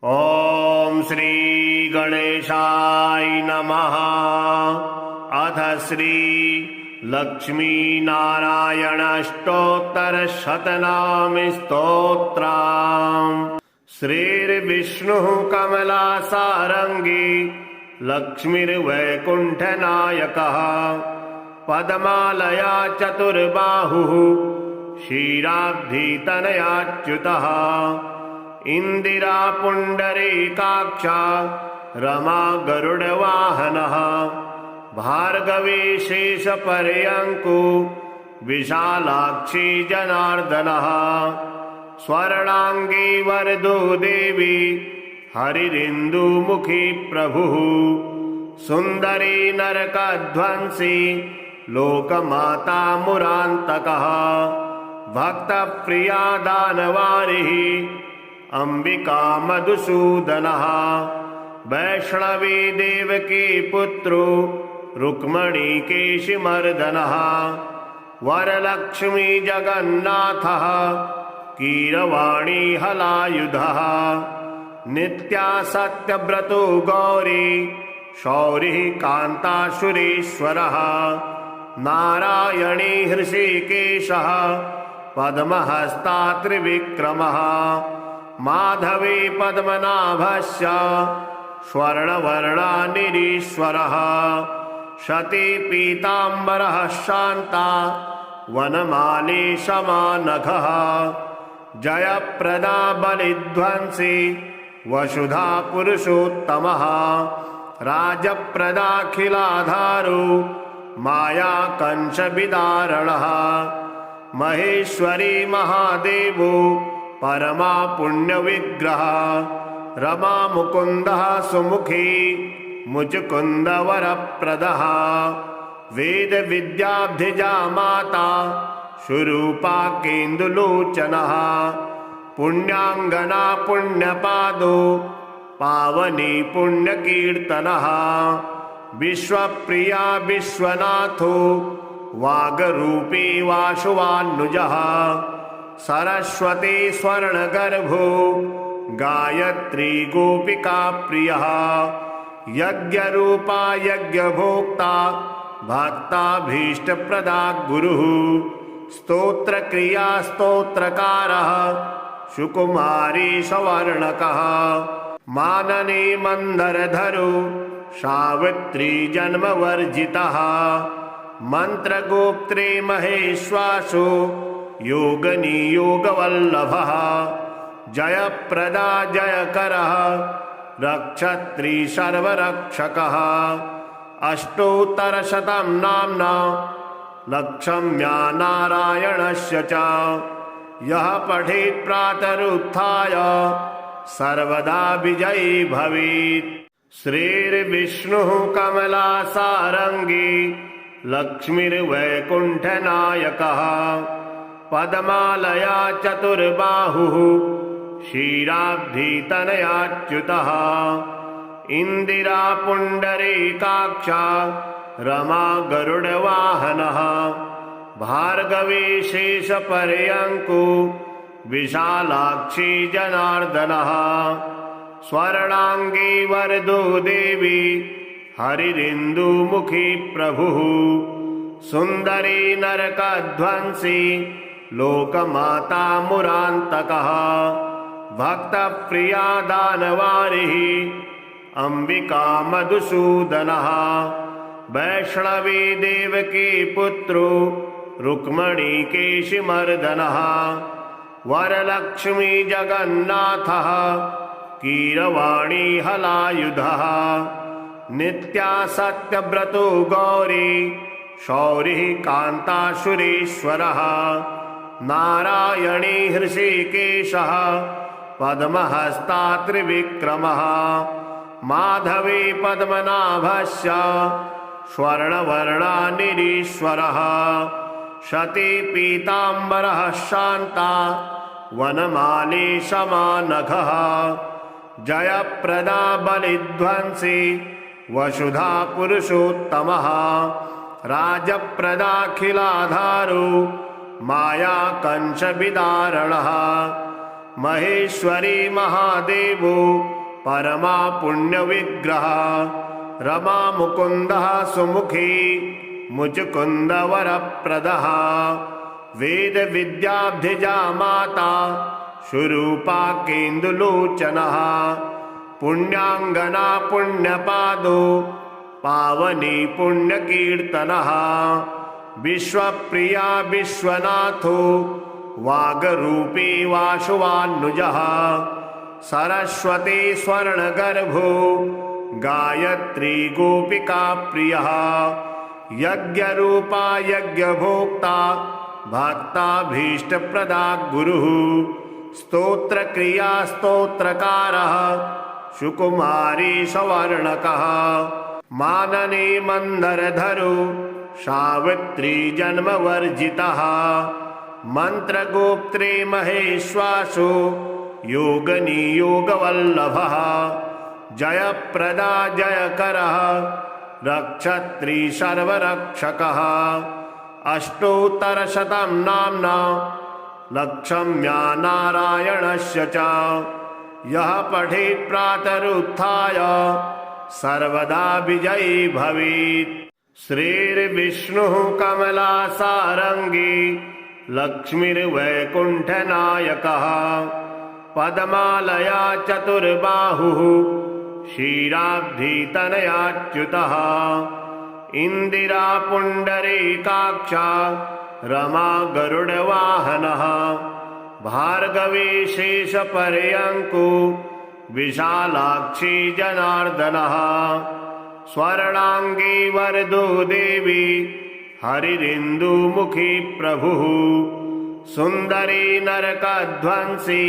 ॐ श्री गणेशाय नमः। अथ श्री लक्ष्मीनारायणाष्टोत्तरशतनाम स्तोत्रम्। श्रीर्विष्णुः कमलासारंगी लक्ष्मीर्वैकुण्ठनायकः पद्मालया चतुर्बाहुः क्षीराब्धितनयाच्युतः इंदिरा पुंडरीकाक्षा रमा गरुडवाहनः भार्गवी शेषपर्यंकु विशालाक्षी जनार्दनः स्वर्णांगी वरदो देवी हरिरिन्दुमुखी प्रभुः सुंदरी नरकध्वंसी लोकमाता मुरान्तकः भक्तप्रिया दानवारिः अंबिका मधुसूदनः वैष्णवी देवकी पुत्रो रुक्मणी केशिमर्दनः वरलक्ष्मी जगन्नाथः कीरवाणी हलायुधः नित्या सत्यव्रतो गौरी शौरिः कान्तासुरेश्वरः नारायणी हृषिकेशः पद्महस्ता त्रिविक्रमः माधवी पद्मनाभस्य स्वर्णवर्णा निरीश्वरः शती पीताम्बरः शान्ता वनमाली समानघः जयप्रदा बलिध्वंसी वसुधा पुरुषोत्तमः राजप्रदाखिलाधारो माया कंसविदारणः महेश्वरी महादेवो परमा पुण्य विग्रह रमा मुकुंदः सुमुखी मुचकुंद वरप्रदः वेद विद्याब्धिजा माता सुरूपा केन्दुलोचनः पुण्याङ्गना पुण्यपादो पावनी पुण्यकीर्तनः विश्वप्रिया विश्वनाथो वागरूपी वासुवान्नुजः सरस्वती स्वर्णगर्भो गायत्री गोपिका प्रियः यज्ञरूपा यज्ञभोक्ता भक्ताभीष्टप्रदा गुरुः स्तोत्रक्रिया स्तोत्रकारः सुकुमारी सवर्णकः माननी मंदरधरो सावित्री जन्मवर्जितः मंत्रगोप्त्री महेश्वासो योगनियोगवल्लभः जयप्रदा जयकरः रक्षत्री सर्वरक्षकः अष्टोत्तरशतं नाम्ना लक्ष्म्या नारायणस्य च यः पठेत् प्रातरुत्थाय सर्वदा विजयी भवेत्। श्रीर्विष्णुः कमलासारंगी लक्ष्मीर्वैकुण्ठनायकः पद्मालया चतुर्बाहुः क्षीराब्धितनयाच्युतः इंदिरा पुंडरीकाक्षा रमा गरुडवाहनः भार्गवी शेषपर्यंकु विशालाक्षी जनार्दनः स्वर्णांगी वरदो देवी हरिरिन्दुमुखी प्रभुः सुंदरी नरकध्वंसी लोकमाता मुरान्तकः भक्तप्रिया दानवारिः अंबिका मधुसूदनः वैष्णवी देवकी पुत्रो रुक्मणी केशिमर्दनः वरलक्ष्मी जगन्नाथः कीरवाणी हलायुधः नित्या सत्यव्रतो गौरी शौरिः कान्तासुरेश्वरः नारायणी हृषिकेशः पद्महस्ता त्रिविक्रमः माधवी पद्मनाभस्य स्वर्णवर्णा निरीश्वरः शती पीताम्बरः शान्ता वनमाली समानघः जयप्रदा बलिध्वंसी वसुधा पुरुषोत्तमः राजप्रदाखिलाधारो माया कंसविदारणः महेश्वरी महादेवो परमा पुण्यविग्रह रमा मुकुन्दः सुमुखी मुचकुन्दवरप्रदः वेद विद्याब्धिजा माता शुरूपा केन्दुलोचनः पुण्याङ्गना पुण्यपादो पावनी पुण्यकीर्तनः विश्वप्रिया विश्वनाथो वागरूपी वासुवान्नुजः सरस्वती स्वर्णगर्भो गायत्री गोपिका प्रियः यज्ञरूपा यज्ञभोक्ता भक्ताभीष्टप्रदा गुरुः स्तोत्रक्रिया स्तोत्रकारः सुकुमारी सवर्णकः माननी मंदरधरो सावित्री जन्मवर्जितः मंत्रगोप्त्रे महेश्वासो योगनियोगवल्लभः जयप्रदा जयकरः रक्षत्री सर्वरक्षकः अष्टोत्तरशतं नाम्ना लक्षम्या नारायणस्य च यः पठेत् प्रातरुत्थाय सर्वदा विजयी भवेत्। श्रीर्विष्णुः कमलासारङ्गी लक्ष्मीर्वैकुण्ठनायकः पद्मालया चतुर्बाहुः क्षीराब्धितनयाच्युतः इन्दिरा पुण्डरीकाक्षा रमा गरुडवाहनः भार्गवी शेषपर्यङ्को विशालाक्षी जनार्दनः स्वर्णांगी वरदो देवी हरिरिन्दुमुखी प्रभुः सुन्दरी नरकध्वंसी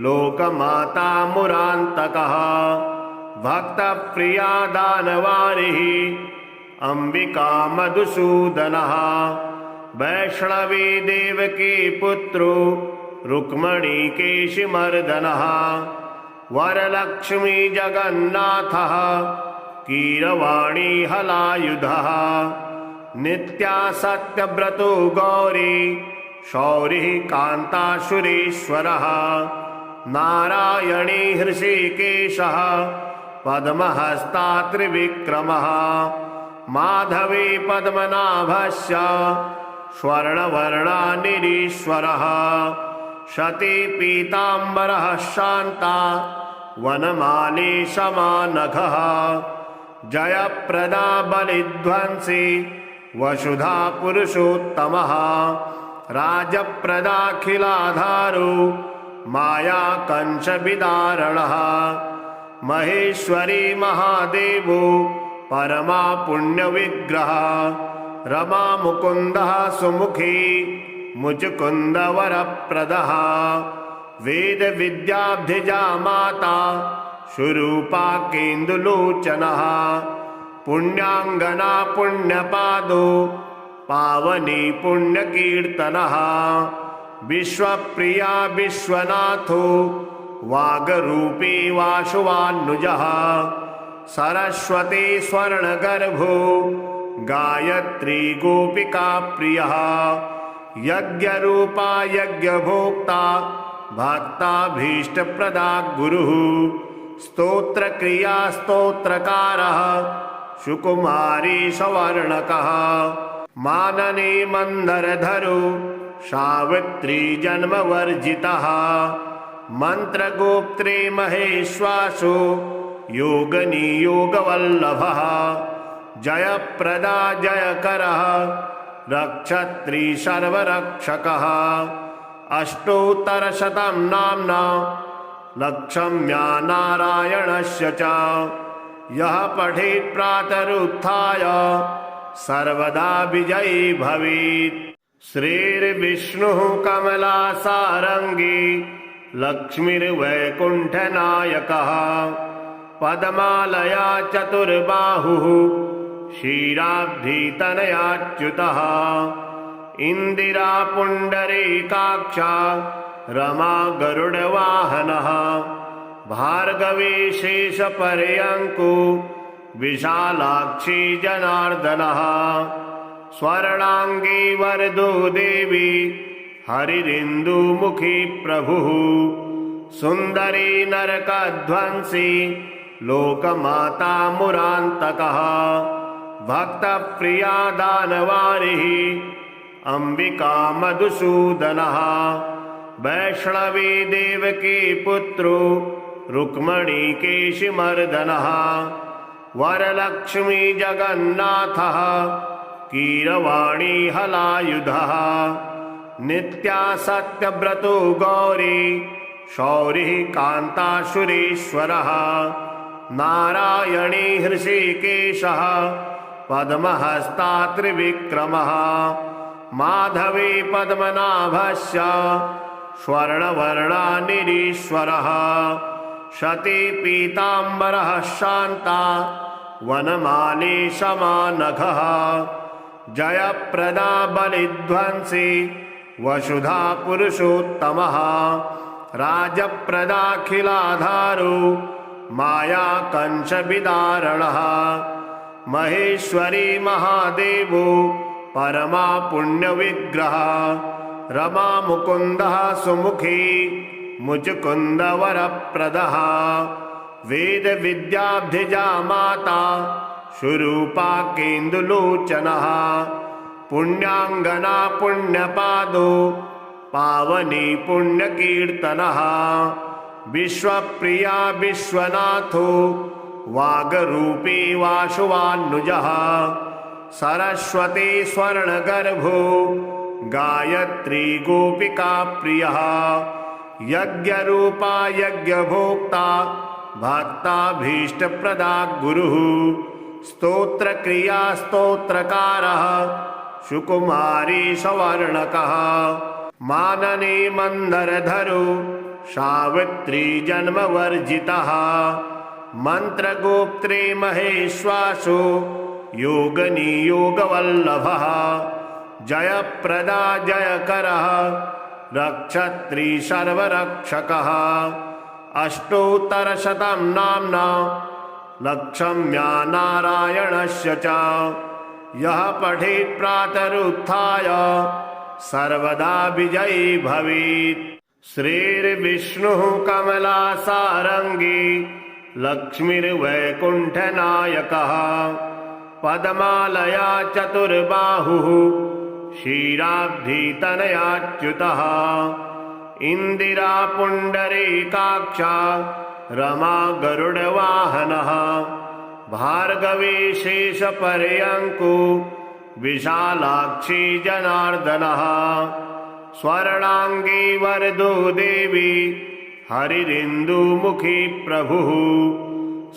लोकमाता मुरान्तकः भक्तप्रिया दानवारिः अंबिका मधुसूदनः वैष्णवी देवकी पुत्रो रुक्मणी केशिमर्दनः वरलक्ष्मी जगन्नाथः कीरवाणी हलायुधः नित्या सत्यव्रतो गौरी शौरिः कान्तासुरेश्वरः नारायणी हृषिकेशः पद्महस्ता त्रिविक्रमः माधवी पद्मनाभस्य स्वर्णवर्णा निरीश्वरः शती पीताम्बरः शान्ता वनमाली समानघः जयप्रदा बलिध्वंसी वसुधा पुरुषोत्तमः राजप्रदाखिलाधारो माया कंसविदारणः महेश्वरी महादेवो परमा पुण्यविग्रह रमा मुकुन्दः सुमुखी मुचकुन्दवरप्रदः वेद विद्याब्धिजा माता शुरूपा केन्दुलोचनः पुण्याङ्गना पुण्यपादो पावनी पुण्यकीर्तनः विश्वप्रिया विश्वनाथो वागरूपी वासुवान्नुजः सरस्वती स्वर्णगर्भो गायत्री गोपिका प्रियः यज्ञरूपा यज्ञभोक्ता भक्ताभीष्टप्रदा गुरुः स्तोत्रक्रिया स्तोत्रकारः सुकुमारी सवर्णकः माननी मंदरधरो सावित्री जन्मवर्जितः मंत्रगोप्त्रे महेश्वासो योगनियोगवल्लभः जयप्रदा जयकरः रक्षत्री सर्वरक्षकः अष्टोत्तरशतं नाम्ना लक्षम्या नारायणस्य च यः पठेत् प्रातरुत्थाय सर्वदा विजयी भवेत्। श्रीर्विष्णुः कमलासारङ्गी लक्ष्मीर्वैकुण्ठनायकः पद्मालया चतुर्बाहुः क्षीराब्धितनयाच्युतः इन्दिरा पुण्डरीकाक्षा रमा गरुडवाहनः भार्गवी शेषपर्यङ्को विशालाक्षी जनार्दनः स्वर्णांगी वरदो देवी हरिरिन्दुमुखी प्रभुः सुन्दरी नरकध्वंसी लोकमाता मुरान्तकः भक्तप्रिया दानवारिः अम्बिका मधुसूदनः वैष्णवी देवकी पुत्रो रुक्मणी केशिमर्दनः वरलक्ष्मी जगन्नाथः कीरवाणी हलायुधः नित्या सत्यव्रतो गौरी शौरिः कान्तासुरेश्वरः नारायणी हृषीकेशः पद्महस्ता त्रिविक्रमः माधवी पद्मनाभस्य स्वर्णवर्णा निरीश्वरः शती पीताम्बरः शान्ता वनमाली समानघः जयप्रदा बलिध्वंसी वसुधा पुरुषोत्तमः राजप्रदाखिलाधारो माया कंसविदारणः महेश्वरी महादेवो परमा पुण्यविग्रह रमा मुकुन्दः सुमुखी मुचकुन्दवरप्रदः वेद विद्याब्धिजा माता सुरूपा केन्दुलोचनः पुण्याङ्गना पुण्यपादो पावनी पुण्यकीर्तनः विश्वप्रिया विश्वनाथो वागरूपी वासुवान्नुजः सरस्वती स्वर्णगर्भो गायत्री गोपिका प्रियः यज्ञरूपा यज्ञभोक्ता भक्ताभीष्टप्रदा गुरुः स्तोत्रक्रिया स्तोत्रकारः सुकुमारी सवर्णकः माननी मंदरधरो सावित्री जन्मवर्जितः मंत्रगोप्त्री महेश्वासो योगनियोगवल्लभः जयप्रदा जयकरः रक्षत्री सर्वरक्षकः अष्टोत्तरशतं नाम्ना लक्षम्या नारायणस्य च यः पठेत् प्रातरुत्थाय सर्वदा विजयी भवेत्। श्रीर्विष्णुः कमलासारङ्गी लक्ष्मीर्वैकुण्ठनायकः पद्मालया चतुर्बाहुः क्षीराब्धितनयाच्युतः इन्दिरा पुण्डरीकाक्षा रमा गरुडवाहनः भार्गवी शेषपर्यङ्को विशालाक्षी जनार्दनः स्वर्णांगी वरदो देवी हरिरिन्दुमुखी प्रभुः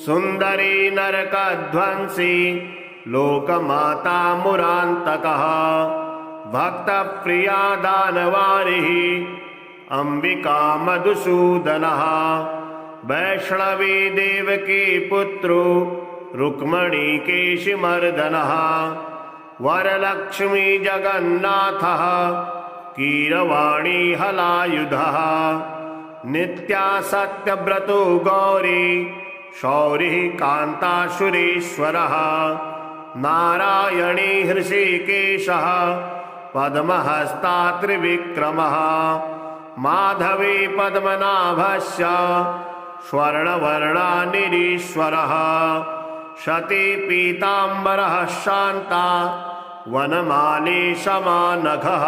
सुन्दरी नरकध्वंसी लोकमाता मुरान्तकः भक्तप्रिया दानवारिः अम्बिका मधुसूदनः वैष्णवी देवकी पुत्रो रुक्मणी केशिमर्दनः वरलक्ष्मी जगन्नाथः कीरवाणी हलायुधः नित्या सत्यव्रतो गौरी शौरिः कान्तासुरेश्वरः नारायणी हृषीकेशः पद्महस्ता त्रिविक्रमः माधवी पद्मनाभस्य स्वर्णवर्णा निरीश्वरः शती पीताम्बरः शान्ता वनमाली समानघः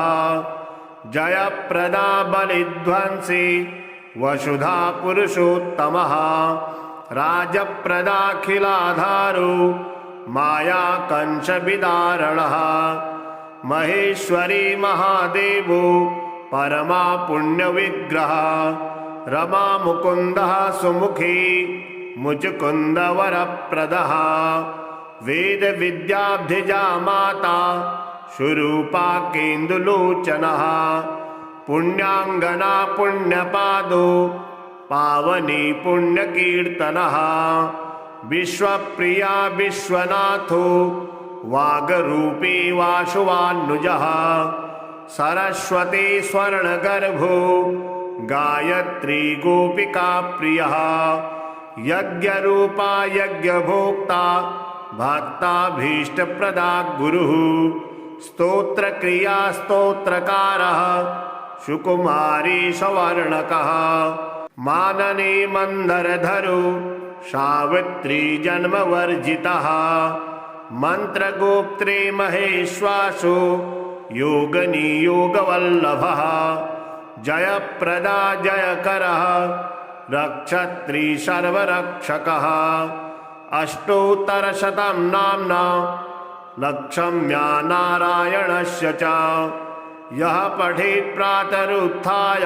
जयप्रदा बलिध्वंसी वसुधा पुरुषोत्तमः राजप्रदाखिलाधारो माया कंसविदारणः महेश्वरी महादेवो परमा पुण्यविग्रह रमा मुकुन्दः सुमुखी मुचकुन्दवरप्रदः वेद विद्याब्धिजा माता सुरूपा केन्दुलोचनः पुण्याङ्गना पुण्यपादो पावनी पुण्यकीर्तनः विश्वप्रिया विश्वनाथो वागरूपी वासुवान्नुजः सरस्वती स्वर्णगर्भो गायत्री गोपिका प्रियः यज्ञरूपा यज्ञभोक्ता भक्ताभीष्टप्रदा गुरुः स्तोत्रक्रिया स्तोत्रकारः सुकुमारी सवर्णकः मानने मंदरधरो सावित्री जन्मवर्जितः मंत्रगोप्त्रे महेश्वासो योगनियोगवल्लभः जयप्रदा जयकरः रक्षत्री सर्वरक्षकः अष्टोत्तरशतं नाम्ना लक्षम्या नारायणस्य च यः पठेत् प्रातरुत्थाय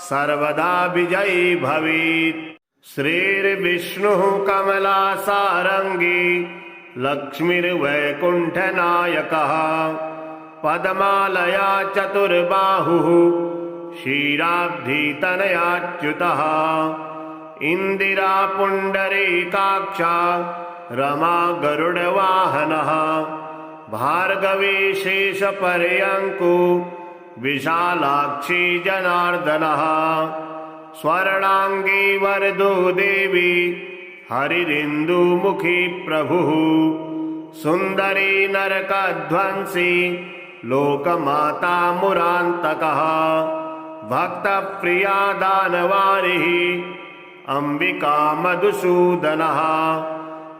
सर्वदा विजयी भवेत्। श्रीर्विष्णुः कमलासारङ्गी लक्ष्मीर्वैकुण्ठनायकः पद्मालया चतुर्बाहुः क्षीराब्धितनयाच्युतः इन्दिरा पुण्डरीकाक्षा रमा गरुडवाहनः भार्गवी शेषपर्यङ्को विशालाक्षी जनार्दनः स्वर्णाङ्गी वरदो देवी हरिरिन्दुमुखी प्रभुः सुन्दरी नरकध्वंसी लोकमाता मुरान्तकः भक्तप्रिया दानवारिः अम्बिका मधुसूदनः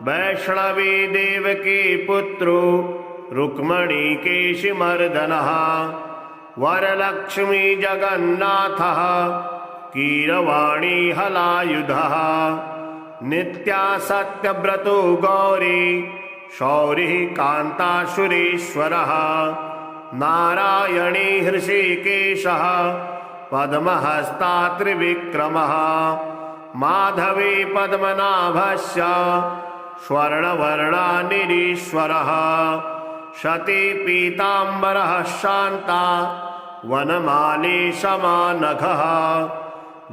वैष्णवी देवकी पुत्रो रुक्मणी केशिमर्दनः वरलक्ष्मी जगन्नाथः कीरवाणी हलायुधः नित्या सत्यव्रतो गौरी शौरिः कान्तासुरेश्वरः नारायणी हृषिकेशः पद्महस्ता त्रिविक्रमः माधवी पद्मनाभस्य स्वर्णवर्णा निरीश्वरः शती पीताम्बरः शान्ता वनमाली समानघः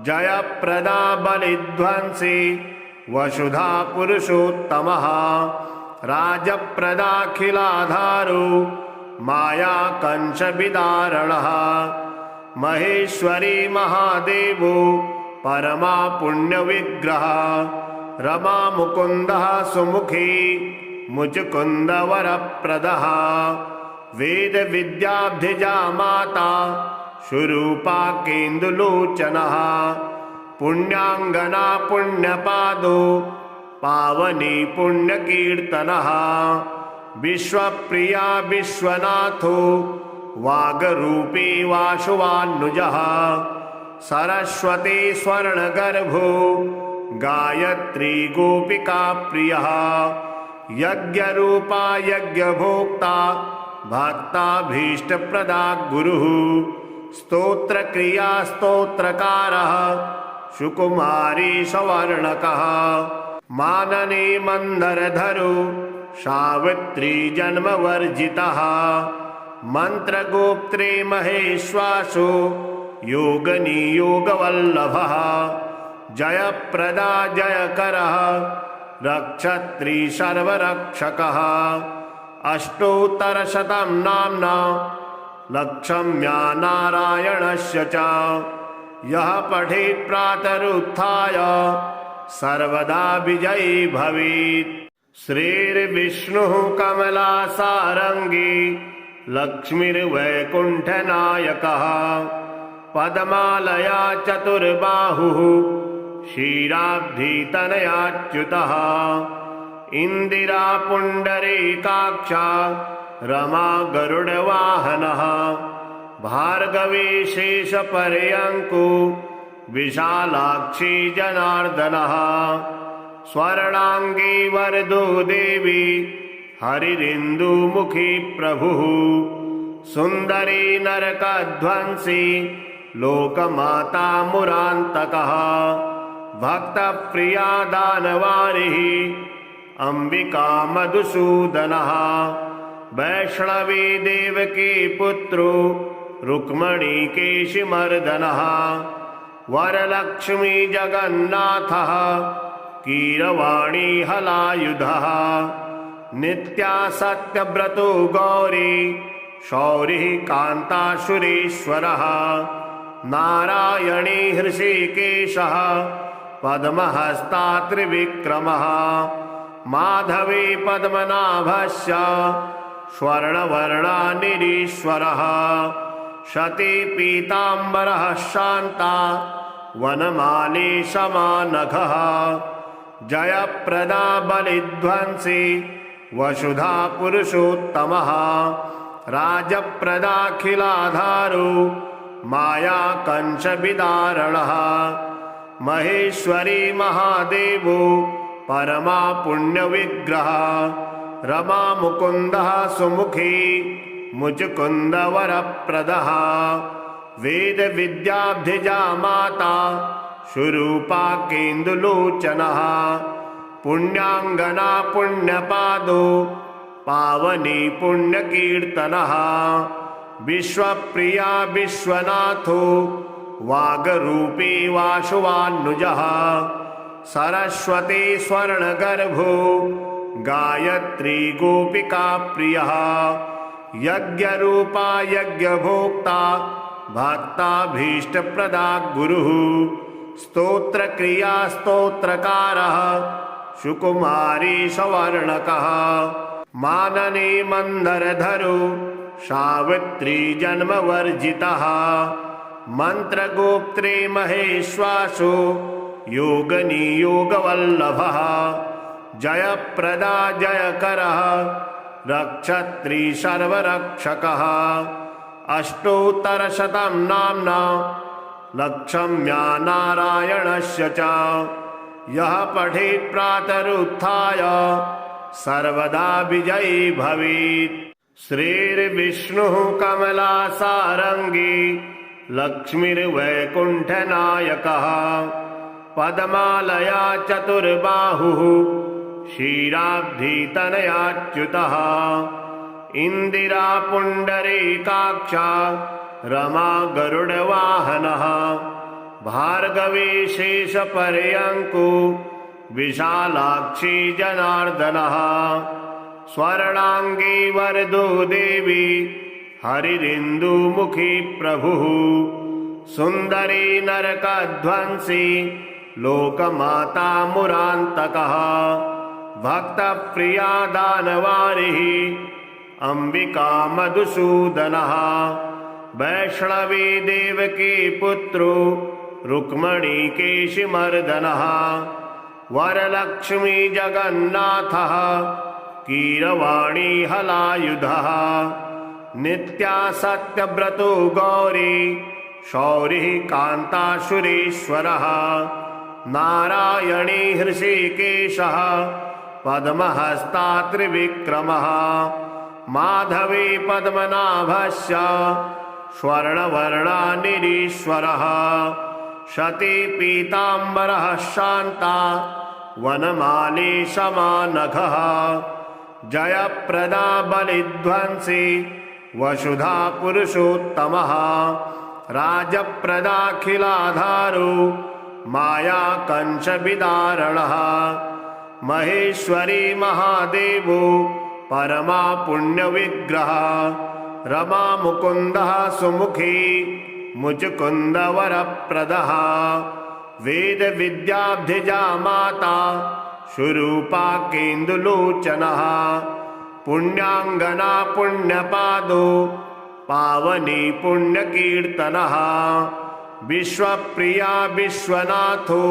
जयप्रदा बलिध्वंसी वसुधा पुरुषोत्तमः राजप्रदाखिलाधारो माया कंसविदारणः महेश्वरी महादेवो परमा पुण्यविग्रह रमा मुकुन्दः सुमुखी मुचुकुन्द वरप्रदः वेद विद्याब्धिजा माता सुरूपा केन्दुलोचनः पुण्याङ्गना पुण्यपादो पावनी पुण्यकीर्तनः विश्वप्रिया विश्वनाथो वागरूपी वासुवान्नुजः सरस्वती स्वर्णगर्भो गायत्री गोपिका प्रियः यज्ञरूपा यज्ञभोक्ता भक्ताभीष्टप्रदा गुरुः स्तोत्रक्रिया स्तोत्रकारः सुकुमारी सवर्णकः मानने मंदरधरो सावित्री जन्मवर्जितः मंत्रगोप्त्रे महेश्वासो योगनियोगवल्लभः जयप्रदा जयकरः रक्षत्री सर्वरक्षकः अष्टोत्तरशतं नाम्ना लक्षम्या नारायणस्य च यः पठेत् प्रातरुत्थाय सर्वदा विजयी भवेत्। श्रीर्विष्णुः कमलासारङ्गी लक्ष्मीर्वैकुण्ठनायकः पद्मालया चतुर्बाहुः क्षीराब्धितनयाच्युतः इन्दिरा पुण्डरीकाक्षा रमा गरुडवाहनः भार्गवी शेषपर्यङ्को विशालाक्षी जनार्दनः स्वर्णाङ्गी वरदो देवी हरिरिन्दुमुखी प्रभुः सुन्दरी नरकध्वंसी लोकमाता मुरान्तकः भक्तप्रिया दानवारिः अम्बिका मधुसूदनः वैष्णवी देवकी पुत्रो रुक्मणी केशिमर्दनः वरलक्ष्मी जगन्नाथः कीरवाणी हलायुधः नित्या सत्यव्रतो गौरी शौरिः कान्तासुरेश्वरः नारायणी हृषिकेशः पद्महस्ता त्रिविक्रमः माधवी पद्मनाभस्य स्वर्णवर्णा निरीश्वरः शती पीताम्बरः शान्ता वनमाली समानघः जयप्रदा बलिध्वंसी वसुधा पुरुषोत्तमः राजप्रदाखिलाधारो माया कंसविदारणः महेश्वरी महादेवो परमा पुण्यविग्रह रमा मुकुन्दः सुमुखी मुचकुन्दवरप्रदः वेद विद्याब्धिजा माता सुरूपा केन्दुलोचनः पुण्याङ्गना पुण्यपादो पावनी पुण्यकीर्तनः विश्वप्रिया विश्वनाथो वागरूपी वासुवान्नुजः सरस्वती स्वर्णगर्भो गायत्री गोपिका प्रियः यज्ञरूपा यज्ञभोक्ता भक्ताभीष्टप्रदा गुरुः स्तोत्रक्रिया स्तोत्रकारः सुकुमारी सवर्णकः माननी मंदरधरो सावित्री जन्मवर्जितः मंत्रगोप्त्रे महेश्वासो योगनियोगवल्लभः जयप्रदा जयकरः रक्षत्री सर्वरक्षकः अष्टोत्तरशतं नाम्ना लक्षम्या नारायणस्य च यः पठेत् प्रातरुत्थाय सर्वदा विजयी भवेत्। श्रीर्विष्णुः कमलासारङ्गी लक्ष्मीर्वैकुण्ठनायकः पद्मालया चतुर्बाहुः क्षीराब्धितनयाच्युतः इन्दिरा पुण्डरीकाक्षा रमा गरुडवाहनः भार्गवी शेषपर्यङ्को विशालाक्षी जनार्दनः स्वर्णांगी वरदो देवी हरिरिन्दुमुखी प्रभुः सुन्दरी नरकध्वंसी लोकमाता मुरान्तकः भक्तप्रिया दानवारिः अंबिका मधुसूदनः वैष्णवी देवकी पुत्रो रुक्मणी केशिमर्दनः वरलक्ष्मी जगन्नाथः कीरवाणी हलायुधः नित्या सत्यव्रतो गौरी शौरिः कान्तासुरेश्वरः नारायणी हृषिकेशः पद्महस्ता त्रिविक्रमः माधवी पद्मनाभस्य स्वर्णवर्णा निरीश्वरः शती पीताम्बरः शान्ता वनमाली समानघः जयप्रदा बलिध्वंसी वसुधा पुरुषोत्तमः राजप्रदाखिलाधारो माया कंसविदारणः महेश्वरी महादेवो परमा पुण्यविग्रह रमा मुकुन्दः सुमुखी मुचकुन्दवरप्रदः वेद विद्याब्धिजा माता सुरूपा केन्दुलोचनः पुण्याङ्गना पुण्यपादो पावनी पुण्यकीर्तनः विश्वप्रिया विश्वनाथो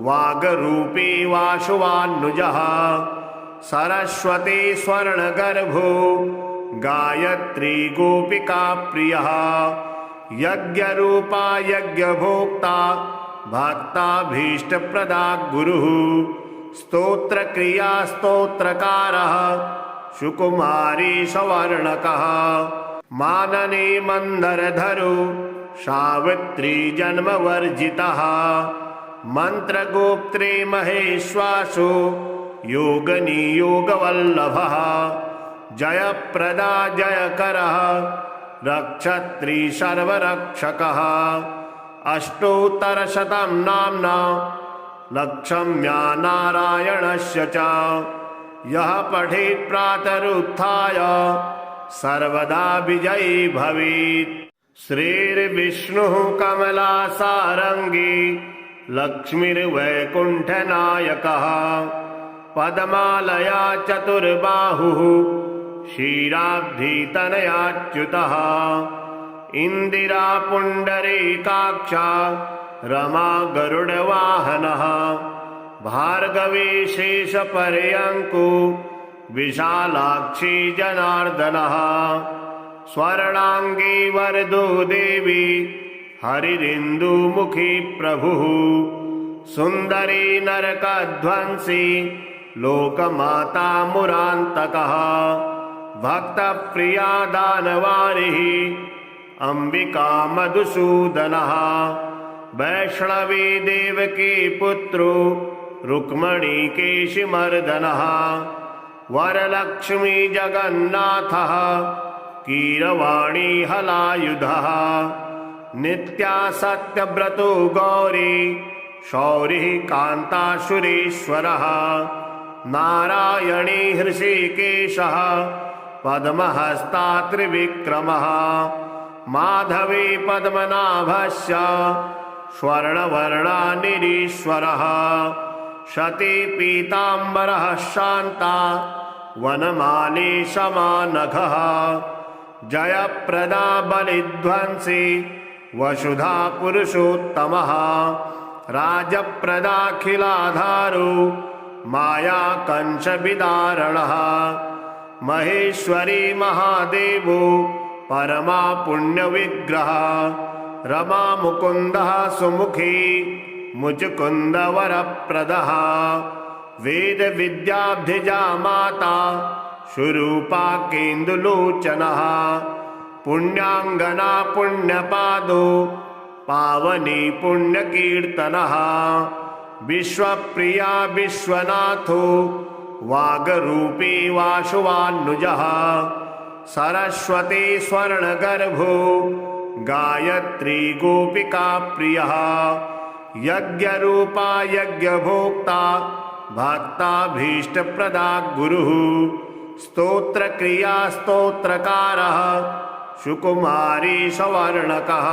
वागरूपी वासुवान्नुजः सरस्वती स्वर्णगर्भो गायत्री गोपिका प्रियः यज्ञरूपा यज्ञभोक्ता भक्ताभीष्टप्रदा गुरुः स्तोत्रक्रिया स्तोत्रकारः सुकुमारी सवर्णकः माननी मंदरधरो सावित्री जन्मवर्जितः मंत्रगोप्त्रे महेश्वासो योगनियोगवल्लभः जयप्रदा जयकरः रक्षत्री सर्वरक्षकः अष्टोत्तरशतं नाम्ना लक्षम्या नारायणस्य च यः पठेत् प्रातरुत्थाय सर्वदा विजयी भवेत्। श्रीर्विष्णुः कमलासारङ्गी लक्ष्मीर्वैकुण्ठनायकः पद्मालया चतुर्बाहुः क्षीराब्धितनयाच्युतः इन्दिरा पुण्डरीकाक्षा रमा गरुडवाहनः भार्गवी शेषपर्यङ्को विशालाक्षी जनार्दनः स्वर्णाङ्गी वरदो देवी हरिरिन्दुमुखी प्रभुः सुन्दरी नरकध्वंसी लोकमाता मुरान्तकः भक्तप्रिया दानवारिः अम्बिका मधुसूदनः वैष्णवी देवकी पुत्रो रुक्मणी केशिमर्दनः वरलक्ष्मी जगन्नाथः कीरवाणी हलायुधः नित्या सत्यव्रतो गौरी शौरिः कान्तासुरेश्वरः नारायणी हृषिकेशः पद्महस्ता त्रिविक्रमः माधवी पद्मनाभस्य स्वर्णवर्णा निरीश्वरः शती पीताम्बरः शान्ता वनमाली समानघः जयप्रदा बलिध्वंसी वसुधा पुरुषोत्तमः राजप्रदाखिलाधारो माया कंसविदारणः महेश्वरी महादेवो परमा पुण्यविग्रह रमा मुकुन्दः सुमुखी मुचकुन्दवरप्रदः वेद विद्याब्धिजा माता सुरूपा केन्दुलोचनः पुण्याङ्गना पुण्यपादो पावनी पुण्यकीर्तनः विश्वप्रिया विश्वनाथो वागरूपी वासुवान्नुजः सरस्वती स्वर्णगर्भो गायत्री गोपिका प्रियः यज्ञरूपा यज्ञभोक्ता भक्ताभीष्टप्रदा गुरुः स्तोत्रक्रिया स्तोत्रकारः सुकुमारी सवर्णकः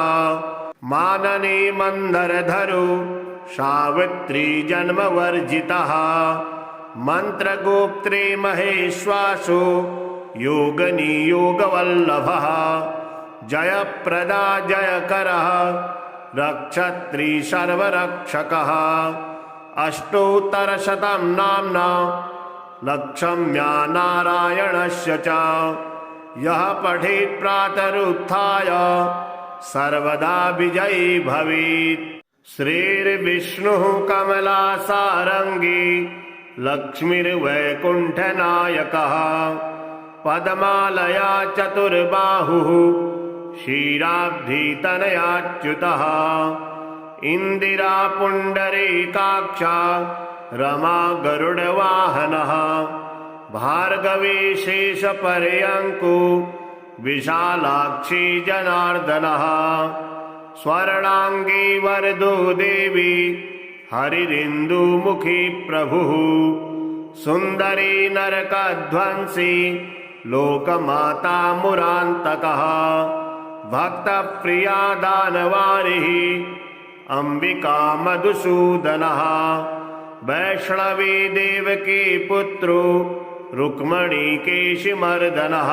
माननी मंदरधरो सावित्री जन्मवर्जितः मंत्रगोप्त्री महेश्वासो योगनियोगवल्लभः जयप्रदा जयकरः रक्षत्री सर्वरक्षकः अष्टोत्तरशतं नाम्ना लक्षम्या नारायणस्य च यः पठेत् प्रातरुत्थाय सर्वदा विजयी भवेत्। श्रीर्विष्णुः कमलासारङ्गी लक्ष्मीर्वैकुण्ठनायकः पद्मालया चतुर्बाहुः क्षीराब्धितनयाच्युतः इन्दिरा पुण्डरीकाक्षा रमा गरुडवाहनः भार्गवी शेषपर्यङ्को विशालाक्षी जनार्दनः स्वर्णाङ्गी वरदो देवी हरिरिन्दुमुखी प्रभुः सुन्दरी नरकध्वंसी लोकमाता मुरान्तकः भक्तप्रिया दानवारिः अम्बिका मधुसूदनः वैष्णवी देवकी पुत्रो रुक्मणी केशिमर्दनः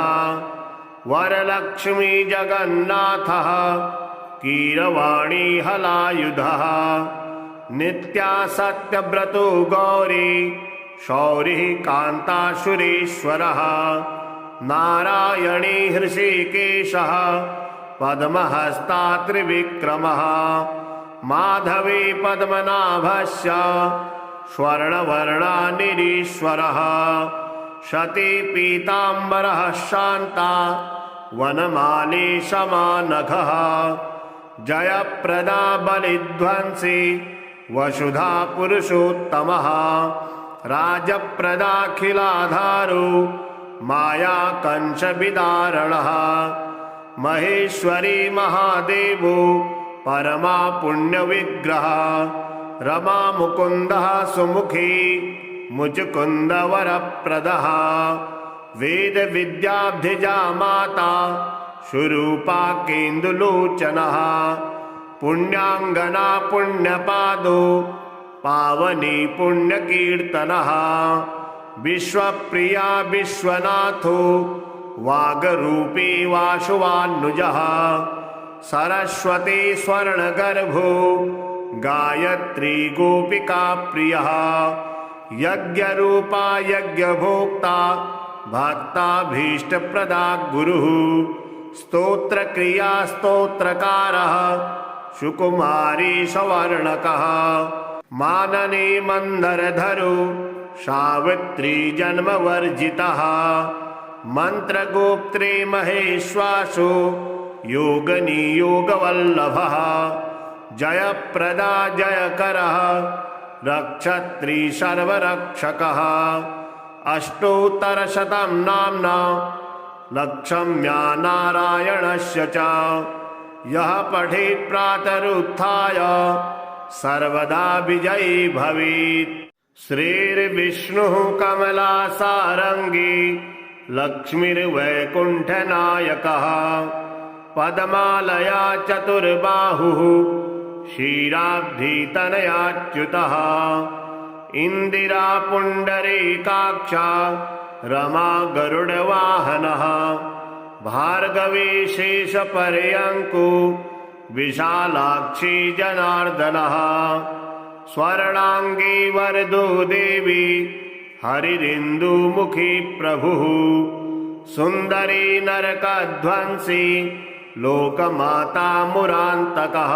वरलक्ष्मी जगन्नाथः कीरवाणी हलायुधः नित्या सत्यव्रतो गौरी शौरिः कान्तासुरेश्वरः नारायणी हृषिकेशः पद्महस्ता त्रिविक्रमः माधवी पद्मनाभस्य स्वर्णवर्णा निरीश्वरः शती पीताम्बरः शान्ता वनमाली समानघः जयप्रदा बलिध्वंसी वसुधा पुरुषोत्तमः राजप्रदाखिलाधारो माया कंसविदारणः महेश्वरी महादेवो परमा पुण्यविग्रह रमा मुकुन्दः सुमुखी मुचकुन्दवरप्रदः वेद विद्याब्धिजा माता सुरूपा केन्दुलोचनः पुण्याङ्गना पुण्यपादो पावनी पुण्यकीर्तनः विश्वप्रिया विश्वनाथो वागरूपी वासुवान्नुजः सरस्वती स्वर्णगर्भो गायत्री गोपिका प्रियः यज्ञरूपा यज्ञभोक्ता भक्ताभीष्टप्रदा गुरुः स्तोत्रक्रिया स्तोत्रकारः सुकुमारी सवर्णकः माननी मंदरधरो सावित्री जन्मवर्जितः मंत्रगोप्त्रे महेश्वासो योगनियोगवल्लभः जयप्रदा जयकरः रक्षत्री सर्वरक्षकः अष्टोत्तरशतं नाम्ना लक्षम्या नारायणस्य च यः पठेत् प्रातरुत्थाय सर्वदा विजयी भवेत्। श्रीर्विष्णुः कमलासारङ्गी लक्ष्मीर्वैकुण्ठनायकः पद्मालया चतुर्बाहुः क्षीराब्धितनयाच्युतः इन्दिरा पुण्डरीकाक्षा रमा गरुडवाहनः भार्गवी शेषपर्यङ्को विशालाक्षी जनार्दनः स्वर्णांगी वरदो देवी हरिरिन्दुमुखी प्रभुः सुन्दरी नरकध्वंसी लोकमाता मुरान्तकः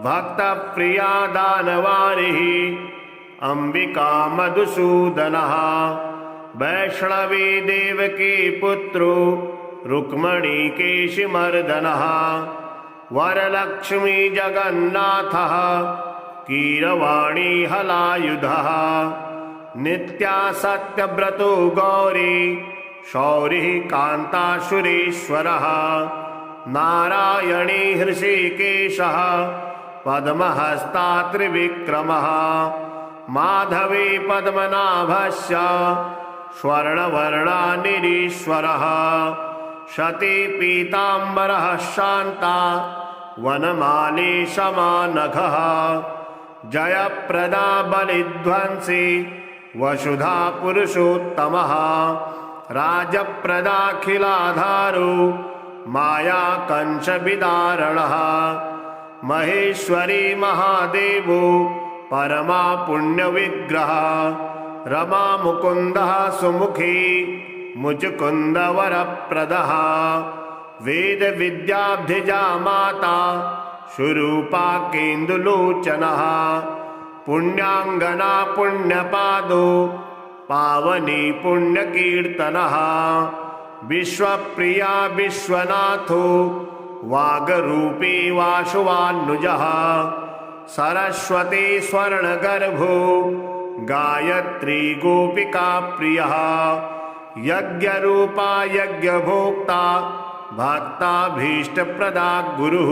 भक्तप्रिया दानवारिः अंबिका मधुसूदनः वैष्णवी देवकी पुत्रो रुक्मणी केशिमर्दनः वरलक्ष्मी जगन्नाथः कीरवाणी हलायुधः नित्या सत्यव्रतो गौरी शौरिः कान्तासुरेश्वरः नारायणी हृषिकेशः पद्महस्ता त्रिविक्रमः माधवी पद्मनाभस्य स्वर्णवर्णा निरीश्वरः शती पीताम्बरः शान्ता वनमाली समानघः जयप्रदा बलिध्वंसी वसुधा पुरुषोत्तमः राजप्रदाखिलाधारो माया कंसविदारणः महेश्वरी महादेवो परमा पुण्यविग्रह रमा मुकुन्दः सुमुखी मुचुकुन्द वरप्रदः वेद विद्याब्धिजा माता सुरूपा केन्दुलोचनः पुण्याङ्गना पुण्यपादो पावनी पुण्यकीर्तनः विश्वप्रिया विश्वनाथो वागरूपी वासुवान्नुजः सरस्वती स्वर्णगर्भो गायत्री गोपिका प्रियः यज्ञरूपा यज्ञभोक्ता भक्ताभीष्टप्रदा गुरुः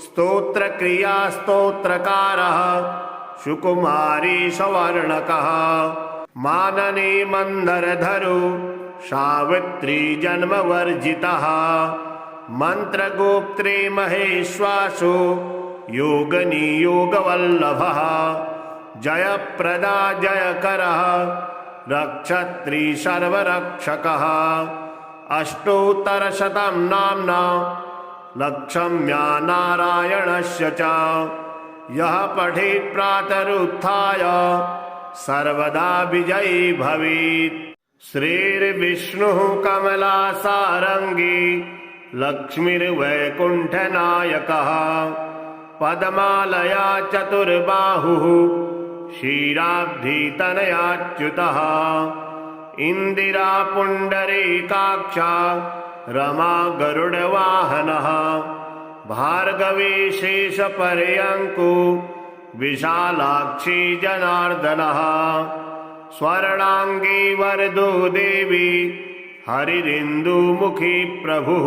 स्तोत्रक्रिया स्तोत्रकारः सुकुमारी सवर्णकः माननी मंदरधरो सावित्री जन्मवर्जितः मंत्रगोप्त्रे महेश्वासो योगनियोगवल्लभः जयप्रदा जयकरः रक्षत्री सर्वरक्षकः अष्टोत्तरशतं नाम्ना लक्षम्या नारायणस्य च यः पठेत् प्रातरुत्थाय सर्वदा विजयी भवेत्। श्रीर्विष्णुः कमलासारङ्गी लक्ष्मीर्वैकुण्ठनायकः पद्मालया चतुर्बाहुः क्षीराब्धितनयाच्युतः इन्दिरा पुण्डरीकाक्षा रमा गरुडवाहनः भार्गवी शेषपर्यङ्को विशालाक्षी जनार्दनः स्वर्णांगी वरदो देवी हरिरिन्दुमुखी प्रभुः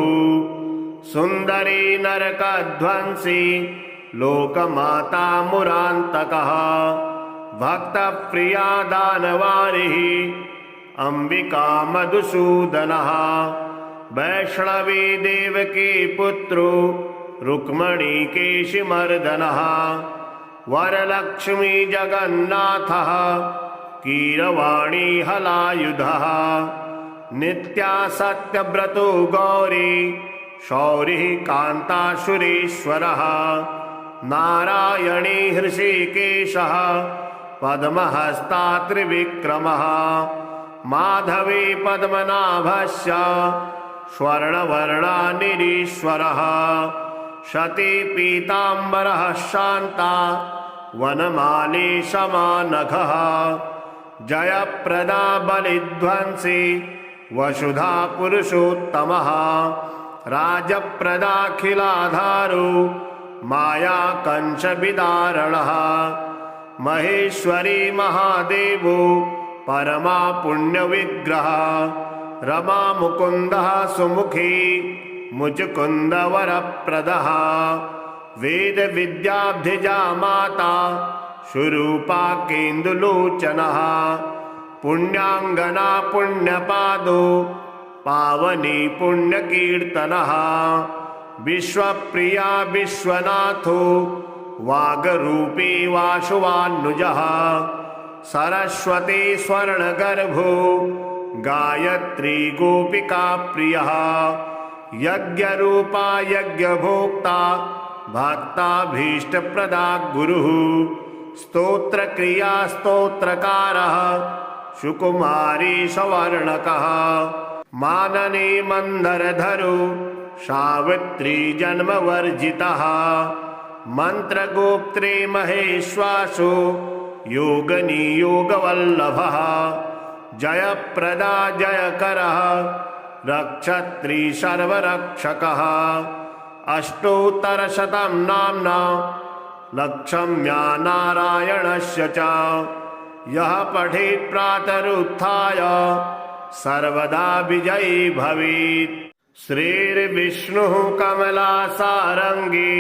सुन्दरी नरकध्वंसी लोकमाता मुरान्तकः भक्तप्रिया दानवारिः अंबिका मधुसूदनः वैष्णवी देवकी पुत्रो रुक्मणी केशिमर्दनः वरलक्ष्मी जगन्नाथः कीरवाणी हलायुधः नित्या सत्यव्रतो गौरी शौरिः कान्तासुरेश्वरः नारायणी हृषीकेशः पद्महस्ता त्रिविक्रमः माधवी पद्मनाभस्य स्वर्णवर्णा निरीश्वरः शती पीताम्बरः शान्ता वनमाली समानघः जयप्रदा बलिध्वंसी वसुधा पुरुषोत्तमः राजप्रदाखिलाधारो माया कंचविदारणः महेश्वरी महादेवो परमा पुण्यविग्रह रमा मुकुन्दः सुमुखी मुचकुन्दवरप्रदः वेद विद्याब्धिजा माता सुरूपा केन्दुलोचनः पुण्याङ्गना पुण्यपादो पावनी पुण्यकीर्तनः विश्वप्रिया विश्वनाथो वागरूपी वासुवान्नुजः सरस्वती स्वर्णगर्भो गायत्री गोपिका प्रियः यज्ञरूपा यज्ञभोक्ता भक्ताभीष्टप्रदा गुरुः स्तोत्रक्रिया स्तोत्रकारः सुकुमारी सवर्णकः माननी मंदरधरो सावित्री जन्मवर्जितः मंत्रगोप्त्री महेश्वासो योगनियोगवल्लभः जयप्रदा जयकरः रक्षत्री सर्वरक्षकः अष्टोत्तरशतं नाम्ना लक्षम्या नारायणस्य च यः पठेत् प्रातरुत्थाय सर्वदा विजयी भवेत्। श्रीर्विष्णुः कमलासारङ्गी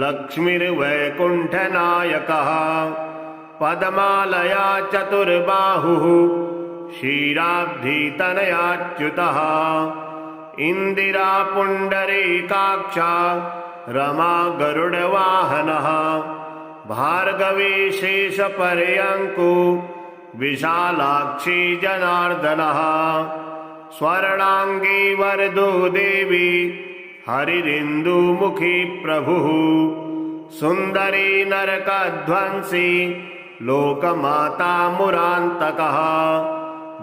लक्ष्मीर्वैकुण्ठनायकः पद्मालया चतुर्बाहुः क्षीराब्धितनयाच्युतः इन्दिरा पुण्डरीकाक्षा रमा गरुडवाहनः भार्गवी शेषपर्यङ्को विशालाक्षी जनार्दनः स्वर्णाङ्गी वरदो देवी हरिरिन्दुमुखी प्रभुः सुन्दरी नरकध्वंसी लोकमाता मुरान्तकः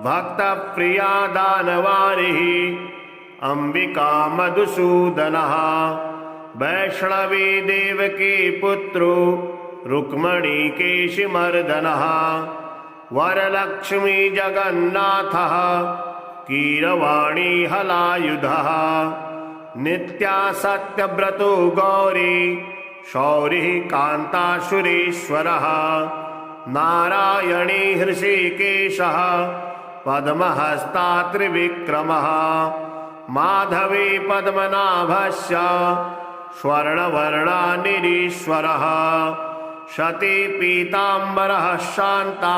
भक्तप्रिया दानवारिः अंबिका मधुसूदनः वैष्णवी देवकी पुत्रो रुक्मणी केशिमर्दनः वरलक्ष्मी जगन्नाथः कीरवाणी हलायुधः नित्या सत्यव्रतो गौरी शौरिः कान्तासुरेश्वरः नारायणी हृषीकेशः पद्महस्ता त्रिविक्रमः माधवी पद्मनाभस्य स्वर्णवर्णा निरीश्वरः शती पीताम्बरः शान्ता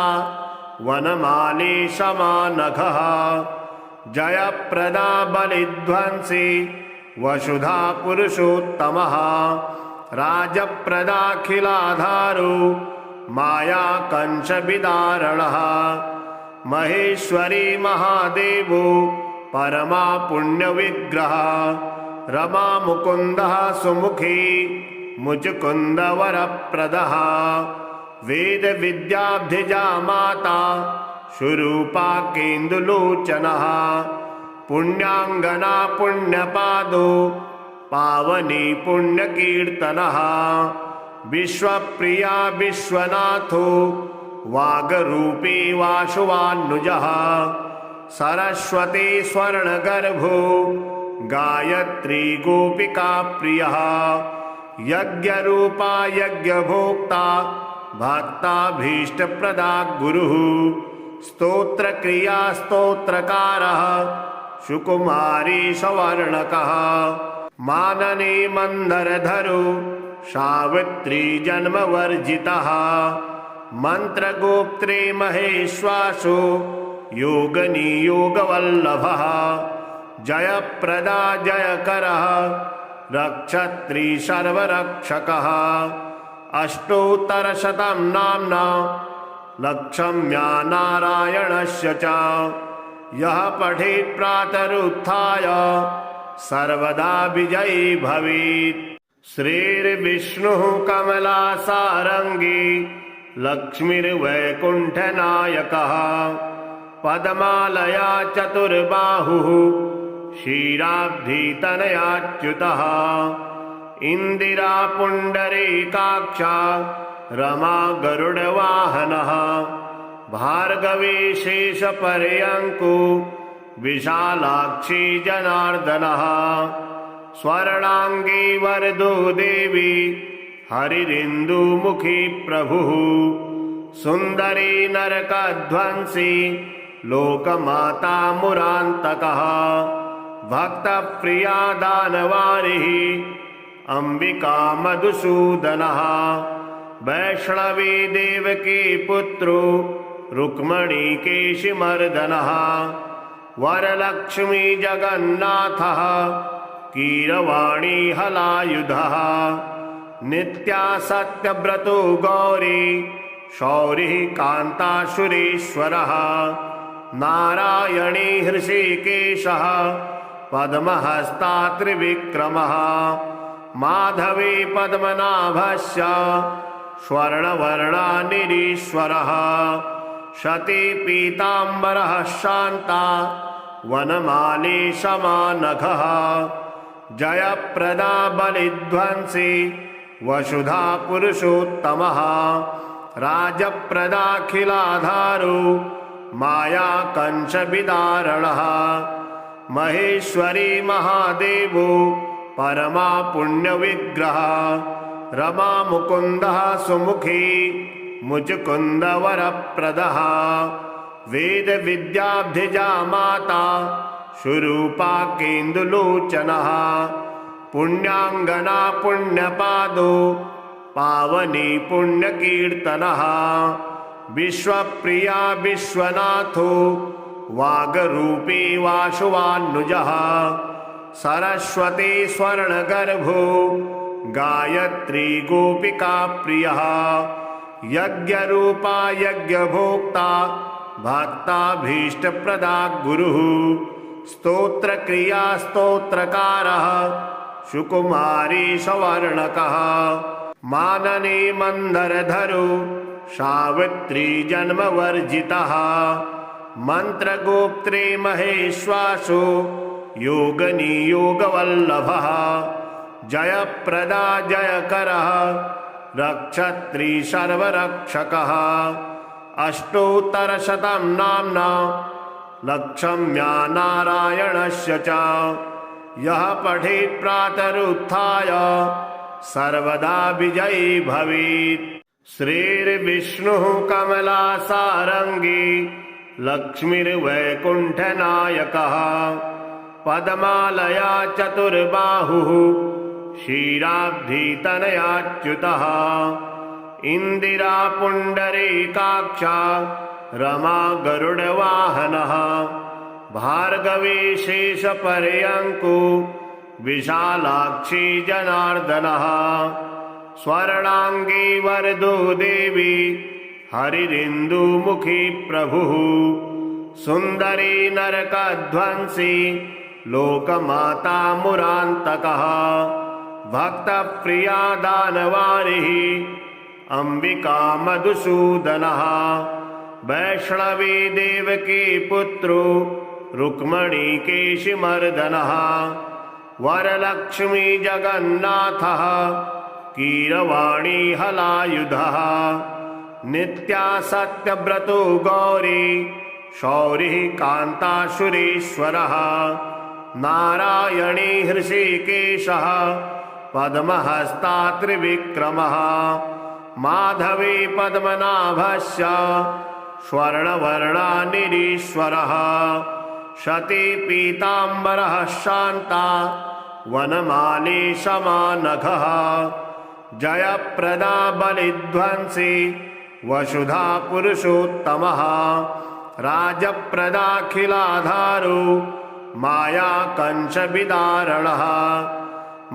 वनमाली समानघः जयप्रदा बलिध्वंसी वसुधा पुरुषोत्तमः राजप्रदाखिलाधारो माया कंचविदारणः महेश्वरी महादेवो परमा पुण्यविग्रह रमा मुकुन्दः सुमुखी मुचकुन्दवरप्रदः वेद विद्याब्धिजा माता सुरूपा केन्दुलोचनः पुण्याङ्गना पुण्यपादो पावनी पुण्यकीर्तनः विश्वप्रिया विश्वनाथो वागरूपी वासुवान्नुजः सरस्वती स्वर्णगर्भो गायत्री गोपिका प्रियः यज्ञरूपा यज्ञभोक्ता भक्ताभीष्टप्रदा गुरुः स्तोत्रक्रिया स्तोत्रकारः सुकुमारी सवर्णकः माननी मंदरधरो सावित्री जन्मवर्जितः मंत्रगोप्त्री महेश्वासो योगनियोगवल्लभः जयप्रदा जयकरः रक्षत्री सर्वरक्षकः अष्टोत्तरशतं नाम्ना लक्षम्या नारायणस्य च यः पठेत् प्रातरुत्थाय सर्वदा विजयी भवेत्। श्रीर्विष्णुः कमलासारङ्गी लक्ष्मीर्वैकुण्ठनायकः पद्मालया चतुर्बाहुः क्षीराब्धितनयाच्युतः इन्दिरा पुण्डरीकाक्षा रमा गरुडवाहनः भार्गवी शेषपर्यङ्कु विशालाक्षी जनार्दनः स्वर्णांगी वरदो देवी हरिरिन्दुमुखी प्रभुः सुन्दरी नरकध्वंसी लोकमाता मुरान्तकः भक्तप्रिया दानवारिः अंबिका मधुसूदनः वैष्णवी देवकी पुत्रो रुक्मणी केशिमर्दनः वरलक्ष्मी जगन्नाथः कीरवाणी हलायुधः नित्या सत्यव्रतो गौरी शौरिः कान्तासुरेश्वरः नारायणी हृषिकेशः पद्महस्ता त्रिविक्रमः माधवी पद्मनाभस्य स्वर्णवर्णा निरीश्वरः शती पीताम्बरः शान्ता वनमाली समानघः जयप्रदा बलिध्वंसी वसुधा पुरुषोत्तमः राजप्रदाखिलाधारो माया कंसविदारणः महेश्वरी महादेवो परमा पुण्यविग्रह रमा मुकुन्दः सुमुखी मुचकुन्दवरप्रदः वेद विद्याब्धिजा माता सुरूपा केन्दुलोचनः पुण्याङ्गना पुण्यपादो पावनी पुण्यकीर्तनः विश्वप्रिया विश्वनाथो वागरूपी वासुवान्नुजः सरस्वती स्वर्णगर्भो गायत्री गोपिका प्रियः यज्ञरूपा यज्ञभोक्ता भक्ताभीष्टप्रदा गुरुः स्तोत्रक्रिया स्तोत्रकारः सुकुमारी सवर्णकः माननी मंदरधरो सावित्री जन्मवर्जितः मंत्रगोप्त्री महेश्वासो योगनियोगवल्लभः जयप्रदा जयकरः रक्षत्री सर्वरक्षकः अष्टोत्तरशतं नाम्ना लक्ष्म्या नारायणस्य च यः पठेत् प्रातरुत्थाय सर्वदा विजयी भवेत्। श्रीर्विष्णुः कमलासारङ्गी लक्ष्मीर्वैकुण्ठनायकः पद्मालया चतुर्बाहुः क्षीराब्धितनयाच्युतः इन्दिरा पुण्डरीकाक्षा रमा गरुडवाहनः भार्गवी शेषपर्यङ्कु विशालाक्षी जनार्दनः स्वर्णांगी वरदो देवी हरिरिन्दुमुखी प्रभुः सुन्दरी नरकध्वंसी लोकमाता मुरान्तकः भक्तप्रिया दानवारिः अंबिका मधुसूदनः वैष्णवी देवकी पुत्रो रुक्मणी केशिमर्दनः वरलक्ष्मी जगन्नाथः कीरवाणी हलायुधः नित्या सत्यव्रतो गौरी शौरिः कान्तासुरेश्वरः नारायणी हृषिकेशः पद्महस्ता त्रिविक्रमः माधवी पद्मनाभस्य स्वर्णवर्णा निरीश्वरः शती पीताम्बरः शान्ता वनमाली समानघः जयप्रदा बलिध्वंसी वसुधा पुरुषोत्तमः राजप्रदाखिलाधारो माया कंसविदारणः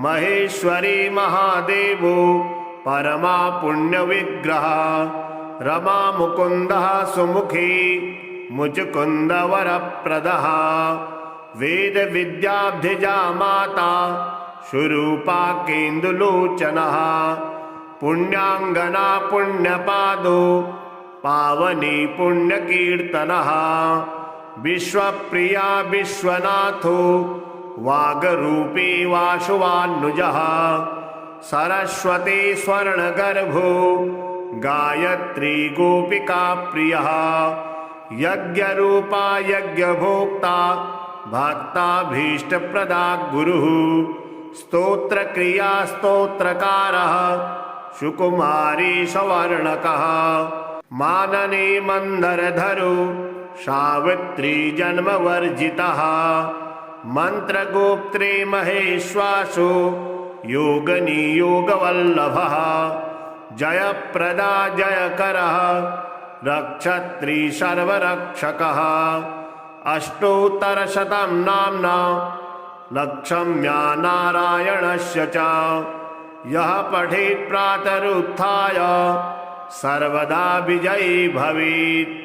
महेश्वरी महादेवो परमा पुण्यविग्रह रमा मुकुन्दः सुमुखी मुचकुन्दवरप्रदः वेद विद्याब्धिजा माता शुरूपाकेन्दुलोचनः पुण्याङ्गना पुण्यपादो पावनी पुण्यकीर्तनः विश्वप्रिया विश्वनाथो वागरूपी वासुवान्नुजः सरस्वती स्वर्णगर्भो गायत्री गोपिका प्रियः यज्ञरूपा यज्ञभोक्ता भक्ताभीष्टप्रदा गुरुः स्तोत्रक्रिया स्तोत्रकारः सुकुमारी सवर्णकः माननी मंदरधरो सावित्री जन्मवर्जितः मंत्रगोप्त्रे महेश्वासो योगनियोगवल्लभः जयप्रदा जयकरः रक्षत्री सर्वरक्षकः अष्टोत्तरशतं नाम्ना लक्ष्म्या नारायणस्य च यः पठेत् प्रातरुत्थाय सर्वदा विजयी भवेत्।